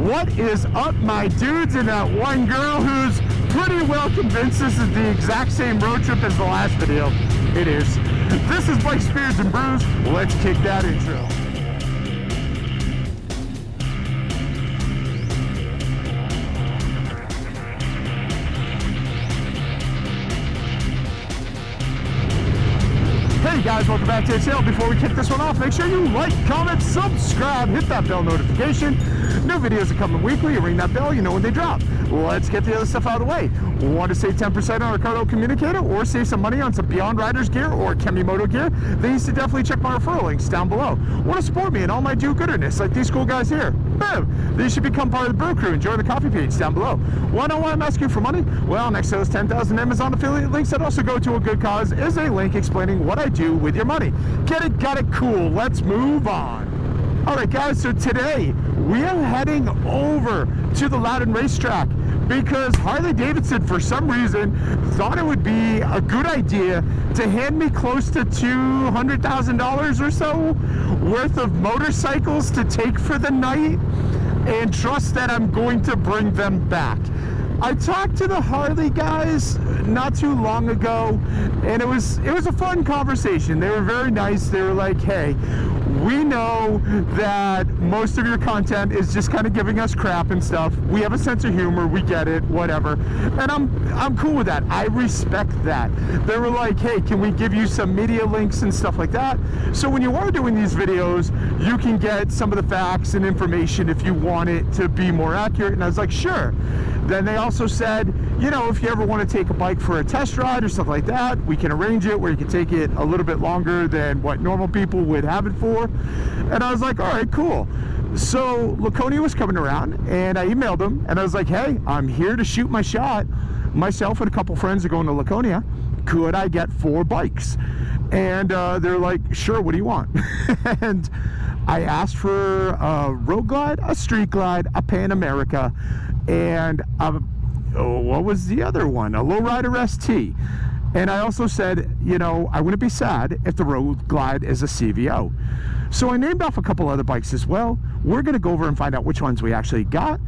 What is up, my dudes, and that one girl who's pretty well convinced this is the exact same road trip as the last video? It is. This is Bikes, Beards, and Brews. Let's kick that intro. Hey guys, welcome back to the channel. Before we kick this one off, make sure you like, comment, subscribe, hit that bell notification. New videos are coming weekly. You ring that bell, you know when they drop. Let's get the other stuff out of the way. Want to save 10% on our Ricardo communicator or save some money on some Beyond Riders gear or Kemimoto gear? Then you should definitely check my referral links down below. Want to support me and all my do-gooderness like these cool guys here? Boom! Then you should become part of the Brew crew and join the coffee page down below. Why know why I'm asking for money? Well, next to those 10,000 Amazon affiliate links that also go to a good cause is a link explaining what I do with your money. Get it? Got it? Cool. Let's move on. Alright guys, so today we are heading over to the Loudon racetrack because Harley-Davidson for some reason thought it would be a good idea to hand me close to $200,000 or so worth of motorcycles to take for the night and trust that I'm going to bring them back. I talked to the Harley guys not too long ago, and it was a fun conversation. They were very nice. They were like, hey, we know that most of your content is just kind of giving us crap and stuff. We have a sense of humor. We get it, whatever. And I'm cool with that. I respect that. They were like, hey, can we give you some media links and stuff like that? So when you are doing these videos, you can get some of the facts and information if you want it to be more accurate. And I was like, sure. Then they also said, you know, if you ever want to take a bike for a test ride or stuff like that, we can arrange it where you can take it a little bit longer than what normal people would have it for. And I was like, all right, cool. So Laconia was coming around and I emailed them and I was like, hey, I'm here to shoot my shot. Myself and a couple friends are going to Laconia. Could I get 4 bikes? And they're like, sure, what do you want? And I asked for a Road Glide, a Street Glide, a Pan America, and what was the other one? A Lowrider ST. And I also said, you know, I wouldn't be sad if the Road Glide is a CVO. So I named off a couple other bikes as well. We're going to go over and find out which ones we actually got.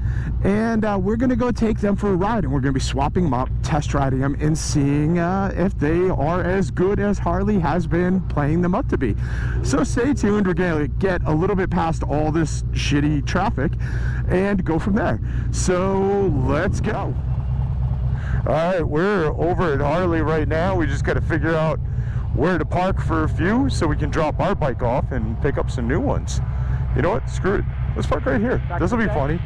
And we're going to go take them for a ride. And we're going to be swapping them up, test riding them, and seeing if they are as good as Harley has been playing them up to be. So stay tuned. We're going to get a little bit past all this shitty traffic and go from there. So let's go. All right, we're over at Harley right now. We just got to figure out where to park for a few so we can drop our bike off and pick up some new ones. You know what? Screw it. Let's park right here. This will be funny.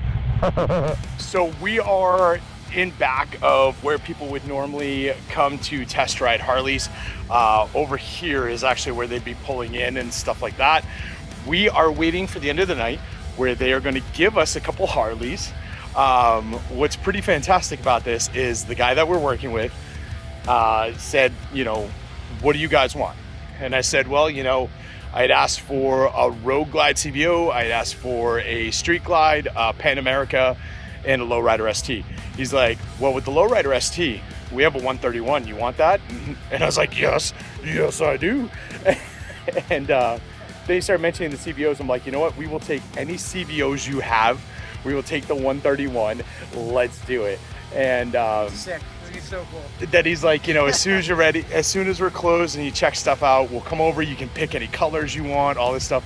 So we are in back of where people would normally come to test ride Harleys. Over here is actually where they'd be pulling in and stuff like that. We are waiting for the end of the night where they are going to give us a couple Harleys. What's pretty fantastic about this is the guy that we're working with said, you know, what do you guys want? And I said, well, you know, I'd asked for a Road Glide CVO, I'd asked for a Street Glide, Pan America, and a Lowrider ST. He's like, well, with the Lowrider ST, we have a 131. You want that? And I was like, yes, I do. And then he started mentioning the CVOs. I'm like, you know what? We will take any CVOs you have. We will take the 131. Let's do it. And sick. This is so cool. That he's like, you know, as soon as you're ready, as soon as we're closed and you check stuff out, we'll come over. You can pick any colors you want, all this stuff.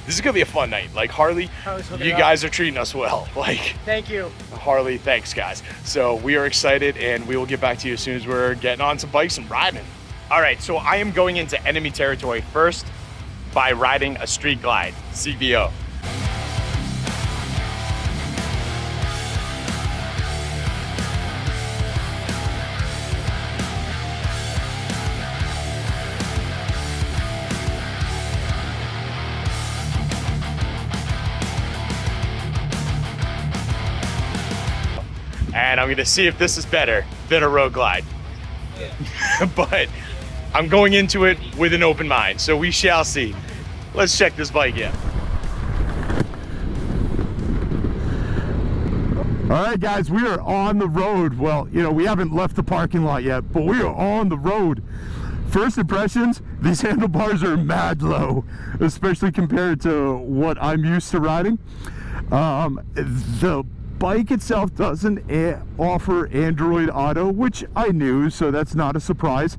This is gonna be a fun night. Like Harley, you guys are treating us well. Like, thank you. Harley, thanks guys. So we are excited and we will get back to you as soon as we're getting on some bikes and riding. All right, so I am going into enemy territory first by riding a Street Glide CVO. And I'm gonna see if this is better than a Road Glide. Yeah. But I'm going into it with an open mind, so we shall see. Let's check this bike out. All right, guys, we are on the road. Well, you know, we haven't left the parking lot yet, but we are on the road. First impressions, these handlebars are mad low, especially compared to what I'm used to riding. The bike itself doesn't offer Android Auto, which I knew, so that's not a surprise.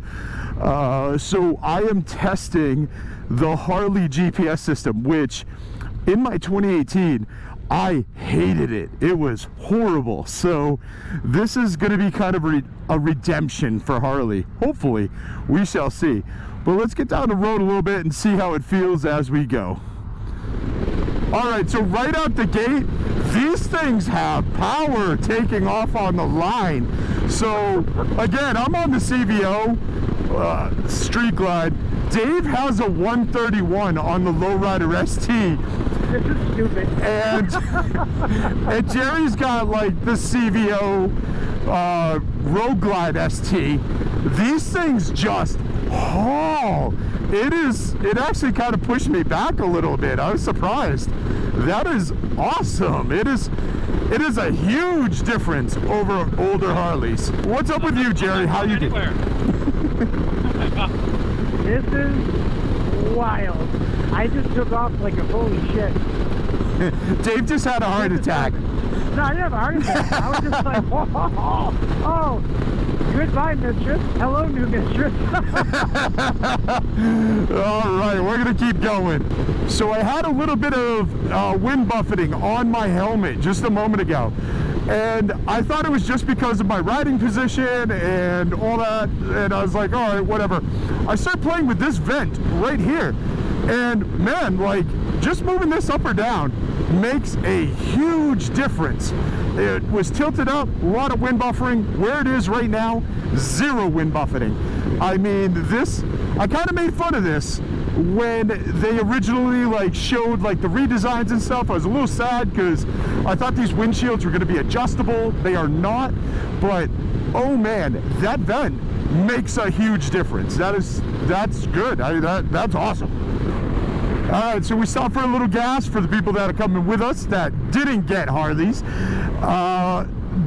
So I am testing the Harley GPS system, which in my 2018 I hated it. It was horrible. So this is going to be kind of a redemption for Harley. Hopefully, we shall see. But let's get down the road a little bit and see how it feels as we go. All right, so right out the gate, these things have power taking off on the line. So again, I'm on the CVO Street Glide. Dave has a 131 on the Lowrider ST. This is stupid. And Jerry's got like the CVO Road Glide ST. These things just haul. It actually kind of pushed me back a little bit. I was surprised. That is awesome. It is a huge difference over older Harleys. What's up with you, Jerry? How you doing? This is wild. I just took off like a holy shit. Dave just had a heart attack. No, I didn't have a heart attack. I was just like, oh, goodbye, mistress. Hello, new mistress. All right, we're gonna keep going. So I had a little bit of wind buffeting on my helmet just a moment ago. And I thought it was just because of my riding position and all that. And I was like, all right, whatever. I started playing with this vent right here. And man, like just moving this up or down makes a huge difference. It was tilted up, a lot of wind buffering. Where it is right now, zero wind buffeting. I mean, this, I kind of made fun of this when they originally like showed like the redesigns and stuff. I was a little sad because I thought these windshields were going to be adjustable. They are not, but oh man, that vent makes a huge difference. That's good. That's awesome. All right, so we stopped for a little gas for the people that are coming with us that didn't get Harleys.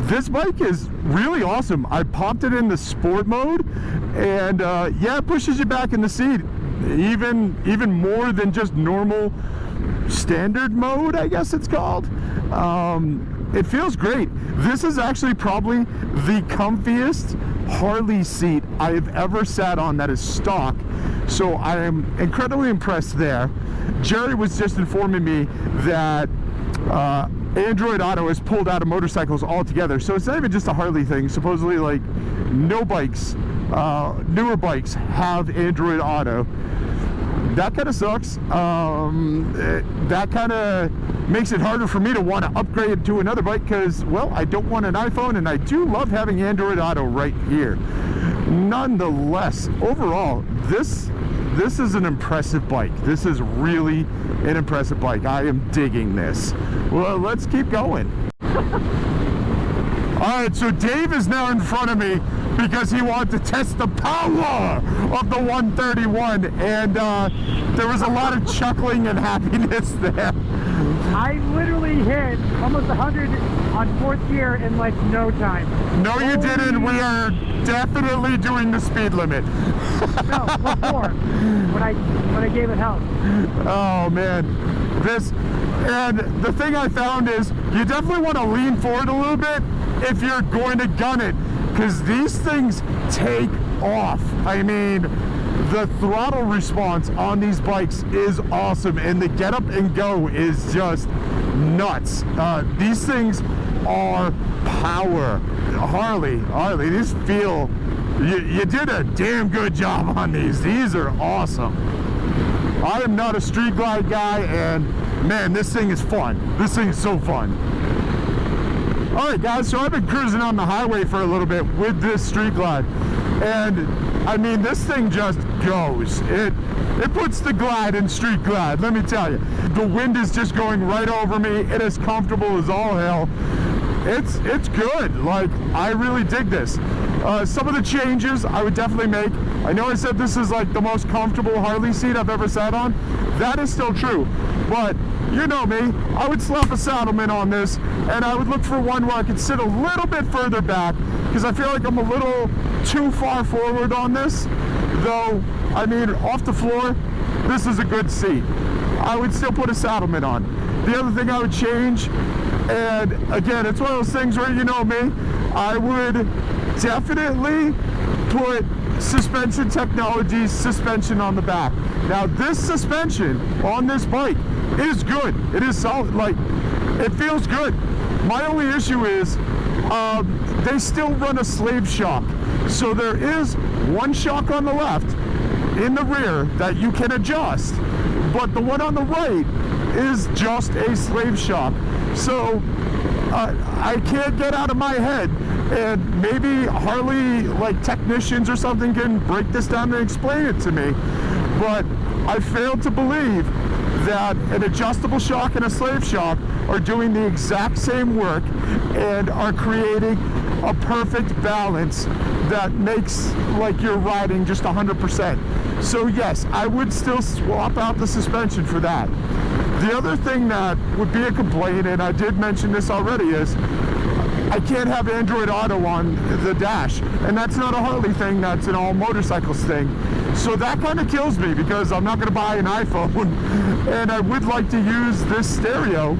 This bike is really awesome. I popped it in the sport mode, and yeah, it pushes you back in the seat, even more than just normal standard mode, I guess it's called. It feels great. This is actually probably the comfiest Harley seat I've ever sat on that is stock. So I am incredibly impressed there. Jerry was just informing me that Android Auto has pulled out of motorcycles altogether. So it's not even just a Harley thing. Supposedly, like, no bikes, newer bikes have Android Auto. That kind of sucks. That kind of makes it harder for me to want to upgrade to another bike because, well, I don't want an iPhone, and I do love having Android Auto right here. Nonetheless, overall, this is an impressive bike. This is really an impressive bike. I am digging this. Well, let's keep going. All right, so Dave is now in front of me because he wanted to test the power of the 131, and there was a lot of chuckling and happiness there. I literally hit almost 100 on fourth gear in like no time. No, you didn't. We are definitely doing the speed limit. No, before when I gave it hell. Oh man, and the thing I found is you definitely want to lean forward a little bit if you're going to gun it, because these things take off. I mean, the throttle response on these bikes is awesome, and the get up and go is just nuts. These things are power. Harley, these feel, you did a damn good job on these. These are awesome. I am not a Street Glide guy, and man, this thing is fun. This thing is so fun. All right, guys, so I've been cruising on the highway for a little bit with this Street Glide, and I mean, this thing just goes. It puts the glide in Street Glide, let me tell you. The wind is just going right over me. It is comfortable as all hell. It's good. Like, I really dig this. Some of the changes I would definitely make. I know I said this is like the most comfortable Harley seat I've ever sat on. That is still true. But you know me, I would slap a saddleman on this, and I would look for one where I could sit a little bit further back, because I feel like I'm a little too far forward on this. Though, I mean, off the floor, this is a good seat. I would still put a saddleman on. The other thing I would change, and again, it's one of those things where, you know me, I would definitely put suspension technology suspension on the back. Now this suspension on this bike is good. It is solid, like it feels good. My only issue is they still run a slave shock. So there is one shock on the left in the rear that you can adjust, but the one on the right is just a slave shock. So I can't get out of my head, and maybe Harley like technicians or something can break this down and explain it to me, but I fail to believe that an adjustable shock and a slave shock are doing the exact same work and are creating a perfect balance that makes like your riding just 100%. So yes, I would still swap out the suspension for that. The other thing that would be a complaint, and I did mention this already, is I can't have Android Auto on the dash, and that's not a Harley thing, that's an all motorcycles thing. So that kind of kills me because I'm not going to buy an iPhone, and I would like to use this stereo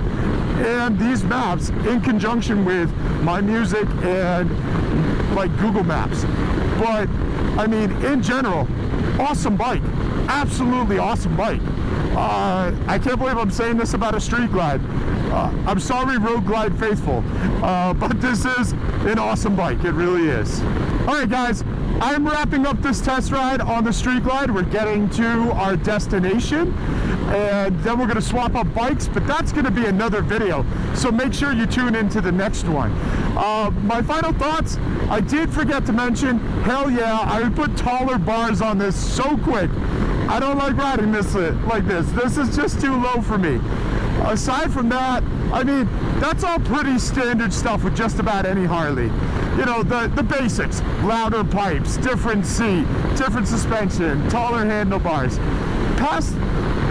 and these maps in conjunction with my music and like Google Maps. But I mean, in general, awesome bike, absolutely awesome bike. I can't believe I'm saying this about a Street Glide. I'm sorry, Road Glide faithful, but this is an awesome bike. It really is. All right, guys, I'm wrapping up this test ride on the Street Glide. We're getting to our destination, and then we're going to swap up bikes, but that's going to be another video. So make sure you tune into the next one. My final thoughts, I did forget to mention, hell yeah, I would put taller bars on this so quick. I don't like riding this like this. This is just too low for me. Aside from that, I mean, that's all pretty standard stuff with just about any Harley. You know, the basics, louder pipes, different seat, different suspension, taller handlebars. Past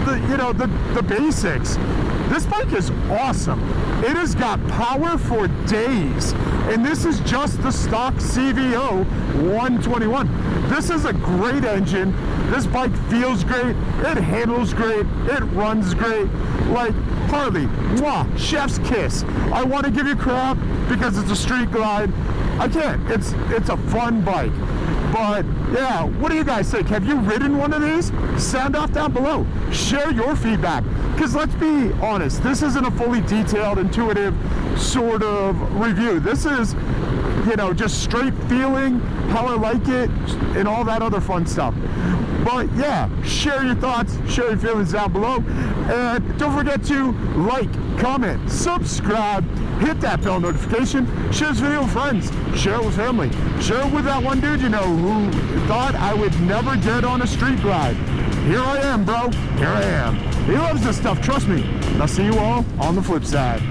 the basics, this bike is awesome. It has got power for days, and this is just the stock CVO 121. This is a great engine. This bike feels great, it handles great, it runs great. Like, Harley, mwah, chef's kiss. I want to give you crap because it's a Street Glide. I can't. It's a fun bike. But yeah, what do you guys think? Have you ridden one of these? Sound off down below. Share your feedback. Because let's be honest, this isn't a fully detailed, intuitive sort of review. This is, you know, just straight feeling, how I like it, and all that other fun stuff. But yeah, share your thoughts, share your feelings down below, and don't forget to like, comment, subscribe, hit that bell notification, share this video with friends, share it with family, share it with that one dude you know who thought I would never get on a Street Glide. Here I am, bro, here I am. He loves this stuff, trust me. And I'll see you all on the flip side.